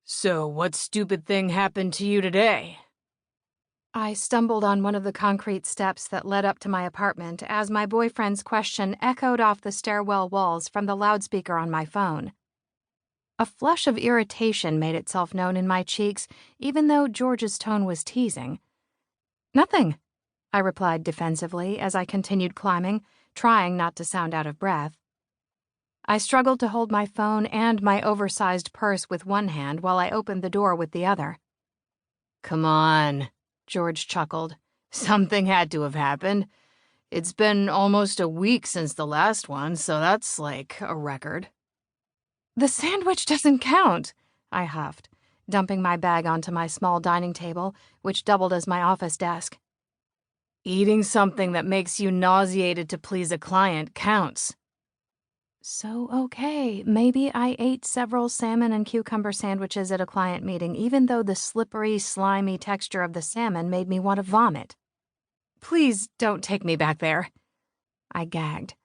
So, what stupid thing happened to you today? I stumbled on one of the concrete steps that led up to my apartment as my boyfriend's question echoed off the stairwell walls from the loudspeaker on my phone. A flush of irritation made itself known in my cheeks, even though George's tone was teasing. "Nothing," I replied defensively as I continued climbing, trying not to sound out of breath. I struggled to hold my phone and my oversized purse with one hand while I opened the door with the other. Come on, George chuckled. Something had to have happened. It's been almost a week since the last one, so that's like a record. "The sandwich doesn't count," I huffed, dumping my bag onto my small dining table, which doubled as my office desk. Eating something that makes you nauseated to please a client counts. So, okay, maybe I ate several salmon and cucumber sandwiches at a client meeting, even though the slippery, slimy texture of the salmon made me want to vomit. "Please don't take me back there," I gagged,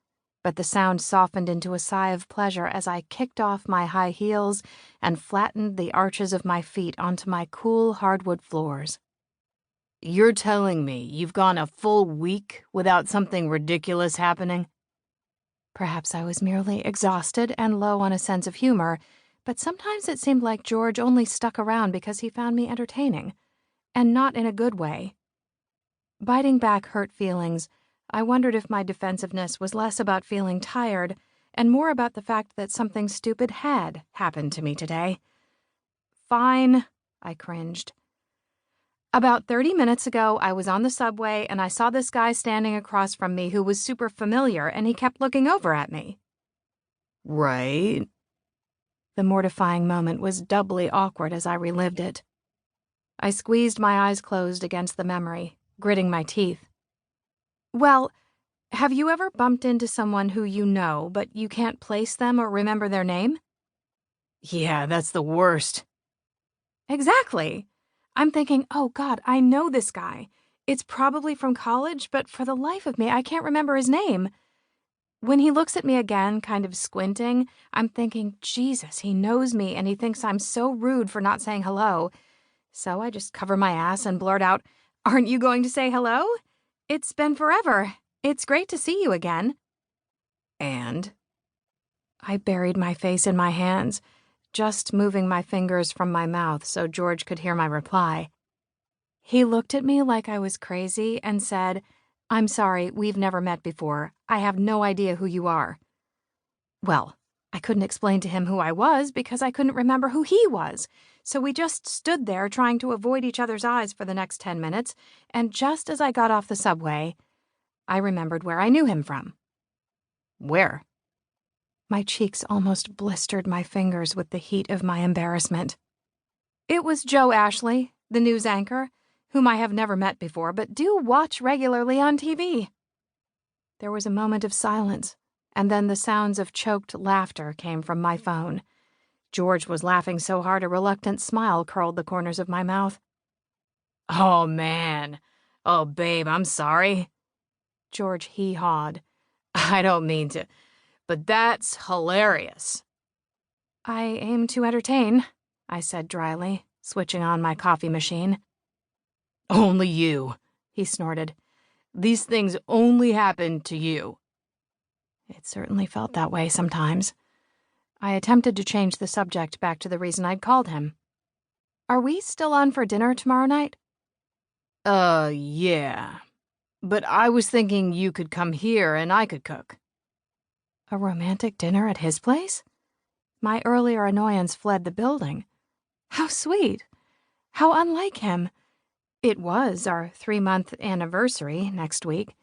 but the sound softened into a sigh of pleasure as I kicked off my high heels and flattened the arches of my feet onto my cool hardwood floors. You're telling me you've gone a full week without something ridiculous happening? Perhaps I was merely exhausted and low on a sense of humor, but sometimes it seemed like George only stuck around because he found me entertaining, and not in a good way. Biting back hurt feelings, I wondered if my defensiveness was less about feeling tired and more about the fact that something stupid had happened to me today. "Fine," I cringed. "About 30 minutes ago, I was on the subway and I saw this guy standing across from me who was super familiar and he kept looking over at me." Right. The mortifying moment was doubly awkward as I relived it. I squeezed my eyes closed against the memory, gritting my teeth. "Well, have you ever bumped into someone who you know, but you can't place them or remember their name?" Yeah, that's the worst. "Exactly. I'm thinking, oh God, I know this guy. It's probably from college, but for the life of me, I can't remember his name. When he looks at me again, kind of squinting, I'm thinking, Jesus, he knows me and he thinks I'm so rude for not saying hello. So I just cover my ass and blurt out, 'Aren't you going to say hello? It's been forever. It's great to see you again.'" And? I buried my face in my hands, just moving my fingers from my mouth so George could hear my reply. He looked at me like I was crazy and said, "I'm sorry, we've never met before. I have no idea who you are." Well, I couldn't explain to him who I was because I couldn't remember who he was, so we just stood there trying to avoid each other's eyes for the next 10 minutes, and just as I got off the subway, I remembered where I knew him from. Where? My cheeks almost blistered my fingers with the heat of my embarrassment. It was Joe Ashley, the news anchor, whom I have never met before but do watch regularly on TV. There was a moment of silence, and then the sounds of choked laughter came from my phone. George was laughing so hard a reluctant smile curled the corners of my mouth. Oh, man. Oh, babe, I'm sorry. George hee-hawed. I don't mean to, but that's hilarious. "I aim to entertain," I said dryly, switching on my coffee machine. Only you, he snorted. These things only happen to you. It certainly felt that way sometimes. I attempted to change the subject back to the reason I'd called him. "Are we still on for dinner tomorrow night?" Yeah. But I was thinking you could come here and I could cook." A romantic dinner at his place? My earlier annoyance fled the building. How sweet. How unlike him. It was our 3-month anniversary next week.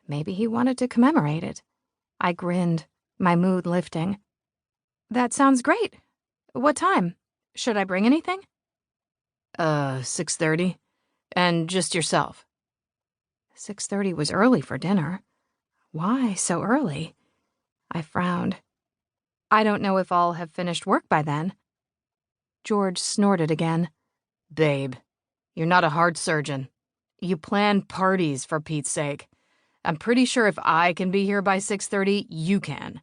Maybe he wanted to commemorate it. I grinned, my mood lifting. "That sounds great. What time? Should I bring anything?" 6:30. And just yourself." 6:30 was early for dinner. Why so early? I frowned. "I don't know if I'll have finished work by then." George snorted again. Babe, you're not a heart surgeon. You plan parties, for Pete's sake. I'm pretty sure if I can be here by 6:30, you can.